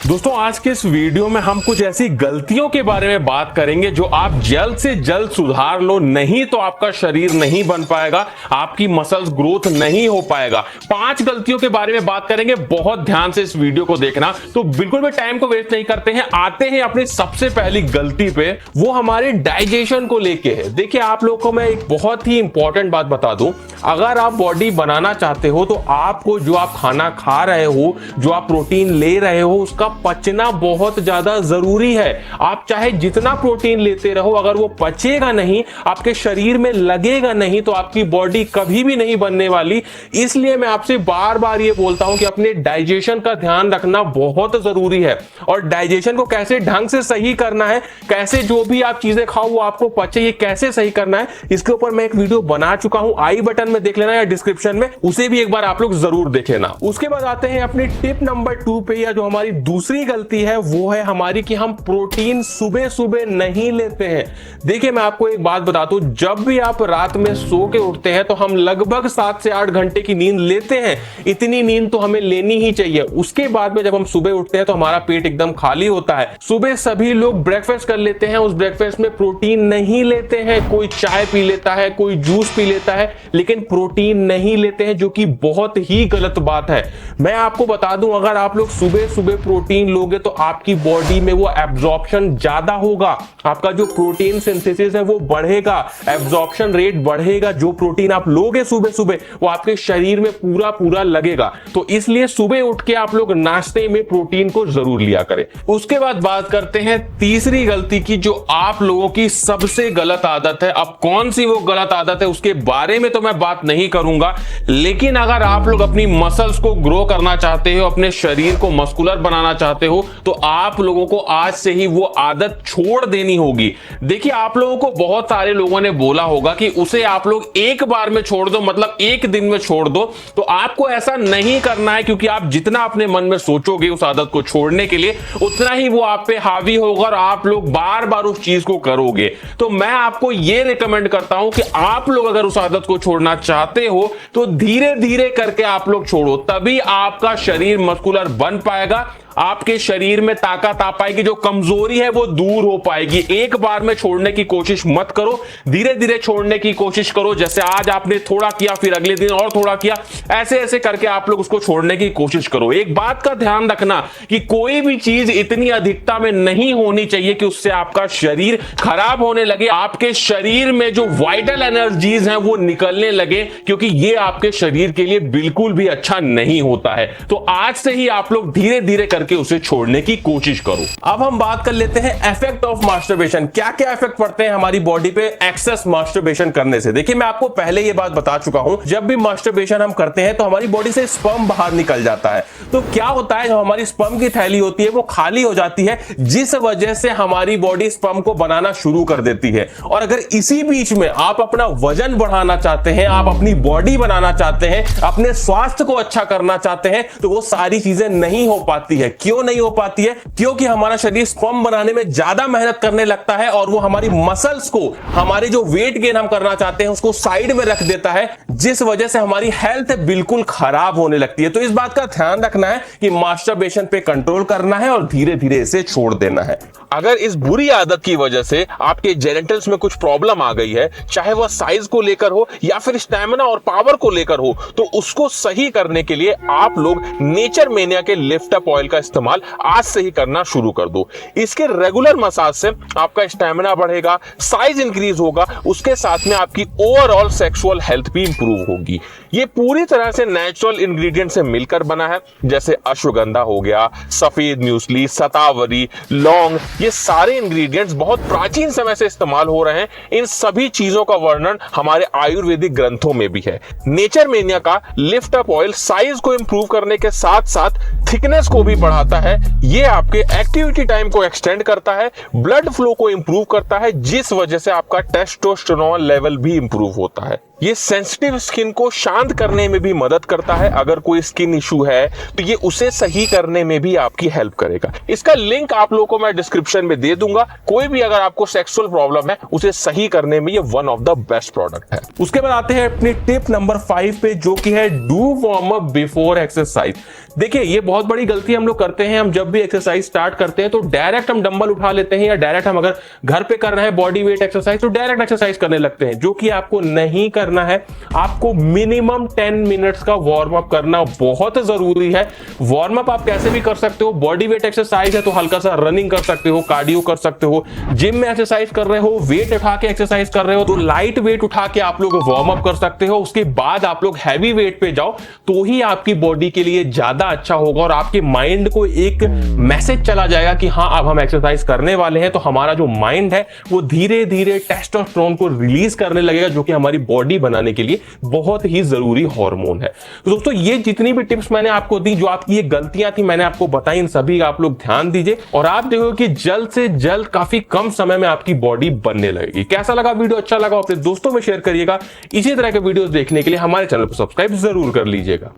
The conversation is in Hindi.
दोस्तों आज के इस वीडियो में हम कुछ ऐसी गलतियों के बारे में बात करेंगे जो आप जल्द से जल्द सुधार लो, नहीं तो आपका शरीर नहीं बन पाएगा, आपकी मसल्स ग्रोथ नहीं हो पाएगा। 5 गलतियों के बारे में बात करेंगे, बहुत ध्यान से इस वीडियो को देखना। तो बिल्कुल भी टाइम को वेस्ट नहीं करते हैं, आते हैं अपनी सबसे पहली गलती पे। वो हमारे डाइजेशन को लेके है। देखिए आप लोगों को मैं एक बहुत ही इंपॉर्टेंट बात बता दूं, अगर आप बॉडी बनाना चाहते हो तो आपको जो आप खाना खा रहे हो, जो आप प्रोटीन ले रहे हो, उसका पचना बहुत ज्यादा जरूरी है। आप चाहे जितना प्रोटीन लेते रहो, अगर वो पचेगा नहीं, आपके शरीर में लगेगा नहीं, तो आपकी बॉडी कभी भी नहीं बनने वाली। इसलिए मैं आपसे बार बार ये बोलता हूं कि अपने डाइजेशन का ध्यान रखना बहुत जरूरी है। और डाइजेशन को कैसे ढंग से सही करना है, कैसे जो भी आप चीजें खाओ वो आपको पचे, ये कैसे सही करना है, इसके ऊपर मैं एक वीडियो बना चुका हूं, आई बटन में देख लेना या डिस्क्रिप्शन में, उसे भी एक बार आप लोग जरूर देख लेना। उसके बाद आते हैं अपनी टिप नंबर 2 पे, या जो हमारी दूसरी गलती है वो है हमारी कि हम प्रोटीन सुबह सुबह नहीं लेते हैं। देखिए मैं आपको एक बात बताता हूं, जब भी आप रात में सो के उठते हैं तो हम लगभग 7 से 8 घंटे की नींद लेते हैं। इतनी नींद तो हमें लेनी ही चाहिए। उसके बाद में जब हम सुबह उठते हैं तो हमारा पेट एकदम खाली होता है। सुबह सभी लोग ब्रेकफास्ट कर लेते हैं, उस ब्रेकफास्ट में प्रोटीन नहीं लेते हैं। कोई चाय पी लेता है, कोई जूस पी लेता है, लेकिन प्रोटीन नहीं लेते हैं, जो कि बहुत ही गलत बात है। मैं आपको बता दूं, अगर आप लोग सुबह सुबह प्रोटीन लोगे तो आपकी बॉडी में वो एब्जॉर्प्शन ज्यादा होगा, आपका जो प्रोटीन सिंथेसिस है वो बढ़ेगा, एब्जॉर्प्शन रेट बढ़ेगा। जो प्रोटीन आप लोगे सुबह सुबह वो आपके शरीर में पूरा पूरा लगेगा। तो इसलिए सुबह उठ के आप लोग नाश्ते में प्रोटीन को जरूर लिया करें। उसके बाद बात करते हैं तीसरी गलती की, जो आप लोगों की सबसे गलत आदत है। अब कौन सी वो गलत आदत है उसके बारे में तो मैं बात नहीं करूंगा, लेकिन अगर आप लोग अपनी मसल्स को ग्रो करना चाहते हो, अपने शरीर को मस्कुलर बनाना चाहते हो, तो आप लोगों को आज से ही वो आदत छोड़ देनी होगी। देखिए आप लोगों को बहुत सारे लोगों ने बोला होगा कि उसे आप लोग एक बार में छोड़ दो, मतलब एक दिन में छोड़ दो। तो आपको ऐसा नहीं करना है, क्योंकि आप जितना अपने मन में सोचोगे उस आदत को छोड़ने के लिए, उतना ही वो आप पे हावी होगा और आप लोग बार बार उस चीज को करोगे। तो मैं आपको ये रिकमेंड करता हूं कि आप लोग अगर उस आदत को छोड़ना चाहते हो तो धीरे धीरे करके आप लोग छोड़ो, तभी आपका शरीर मस्कुलर बन पाएगा, आपके शरीर में ताकत आ पाएगी, जो कमजोरी है वो दूर हो पाएगी। एक बार में छोड़ने की कोशिश मत करो, धीरे धीरे छोड़ने की कोशिश करो। जैसे आज आपने थोड़ा किया, फिर अगले दिन और थोड़ा किया, ऐसे ऐसे करके आप लोग उसको छोड़ने की कोशिश करो। एक बात का ध्यान रखना कि कोई भी चीज इतनी अधिकता में नहीं होनी चाहिए कि उससे आपका शरीर खराब होने लगे, आपके शरीर में जो वाइटल एनर्जीज हैं वो निकलने लगे, क्योंकि ये आपके शरीर के लिए बिल्कुल भी अच्छा नहीं होता है। तो आज से ही आप लोग धीरे धीरे करके उसे छोड़ने की कोशिश करो। अब हम बात कर लेते हैं इफेक्ट ऑफ मास्टरबेशन। क्या क्या इफेक्ट पड़ते हैं हमारी बॉडी पे एक्सेस मास्टरबेशन करने से। देखिए मैं आपको पहले ये बात बता चुका हूं, जब भी मास्टरबेशन हम करते हैं तो हमारी बॉडी से स्पर्म बाहर निकल जाता है। तो क्या होता है, जो हमारी स्पर्म की थैली होती है वो खाली हो जाती है, जिस वजह से हमारी बॉडी स्पर्म को बनाना शुरू कर देती है। और अगर इसी बीच में आप अपना वजन बढ़ाना चाहते हैं, आप अपनी बॉडी बनाना चाहते हैं, अपने स्वास्थ्य को अच्छा करना चाहते हैं, तो वो सारी चीजें नहीं हो पाती है। क्यों नहीं हो पाती है? क्योंकि हमारा शरीर स्पर्म बनाने में ज्यादा मेहनत करने लगता है और वो हमारी मसल्स को, हमारे जो वेट गेन हम करना चाहते हैं उसको साइड में रख देता है, जिस वजह से हमारी हेल्थ बिल्कुल खराब होने लगती है। तो इस बात का ध्यान रखना है कि मास्टरबेशन पे कंट्रोल करना है और धीरे धीरे इसे छोड़ देना है। अगर इस बुरी आदत की वजह से आपके जेनिटल्स में कुछ प्रॉब्लम आ गई है, चाहे वह साइज को लेकर हो या फिर स्टैमिना और पावर को लेकर हो, तो उसको सही करने के लिए आप लोग नेचर मेनिया के लिफ्ट अप ऑयल का इस्तेमाल आज से ही करना शुरू कर दो। इसके रेगुलर मसाज से आपका स्टैमिना बढ़ेगा, साइज इंक्रीज होगा, उसके साथ में आपकी ओवरऑल सेक्सुअल हेल्थ भी इंप्रूव होगी। ये पूरी तरह से नेचुरल इंग्रेडिएंट से मिलकर बना है, जैसे अश्वगंधा हो गया, सफेद म्यूसली, शतावरी, लौंग, ये सारे इंग्रेडिएंट्स बहुत प्राचीन समय से इस्तेमाल हो रहे हैं। इन सभी चीजों का वर्णन हमारे आयुर्वेदिक ग्रंथों में भी है। नेचर मेनिया का लिफ्ट अप ऑयल साइज को इंप्रूव करने के साथ साथ थिकनेस को भी बढ़ाता है। ये आपके एक्टिविटी टाइम को एक्सटेंड करता है, ब्लड फ्लो को इंप्रूव करता है, जिस वजह से आपका टेस्टोस्टेरोन लेवल भी इंप्रूव होता है। ये सेंसिटिव स्किन को शांत करने में भी मदद करता है। अगर कोई स्किन इशू है तो ये उसे सही करने में भी आपकी हेल्प करेगा। इसका लिंक आप लोगों को मैं डिस्क्रिप्शन में दे दूंगा। कोई भी अगर आपको सेक्सुअल प्रॉब्लम है उसे सही करने में ये one of the best product है। उसके बाद आते हैं अपनी टिप नंबर 5 पे, जो कि है do warm up before exercise. देखिए ये बहुत बड़ी गलती हम लोग करते हैं। हम जब भी एक्सरसाइज स्टार्ट करते हैं तो डायरेक्ट हम डंबल उठा लेते हैं, या डायरेक्ट हम अगर घर पे कर रहे हैं बॉडी वेट एक्सरसाइज तो डायरेक्ट एक्सरसाइज करने लगते हैं, जो कि आपको नहीं करना है। आपको मिनिमम 10 मिनट्स का वार्म अप करना बहुत जरूरी है। वार्म अप आप कैसे भी कर सकते हो, बॉडी वेट एक्सरसाइज है तो हल्का सा रनिंग कर सकते हो, कार्डियो कर सकते हो, जिम में एक्सरसाइज कर रहे हो, वेट उठा के एक्सरसाइज कर रहे हो तो लाइट वेट उठा के आप लोग वार्म अप कर सकते हो। उसके बाद आप लोग हैवी वेट पे जाओ तो ही आपकी बॉडी के लिए ज्यादा अच्छा होगा, और आपके माइंड को एक मैसेज चला जाएगा कि हाँ अब हम एक्सरसाइज करने वाले हैं। तो हमारा जो माइंड है वो धीरे धीरे टेस्टोस्टेरोन को रिलीज करने लगेगा, जो कि हमारी बॉडी बनाने के लिए बहुत ही जरूरी हार्मोन है। तो दोस्तों ये जितनी भी टिप्स मैंने आपको दी, जो आपकी ये गलतियां थी मैंने आपको बताई, इन सभी का आप लोग ध्यान दीजिए और आप देखो कि जल्द से जल्द काफी कम समय में आपकी बॉडी बनने लगेगी। कैसा लगा वीडियो, अच्छा लगा अपने दोस्तों में शेयर करिएगा। इसी तरह के वीडियोस देखने के लिए हमारे चैनल को सब्सक्राइब जरूर कर लीजिएगा।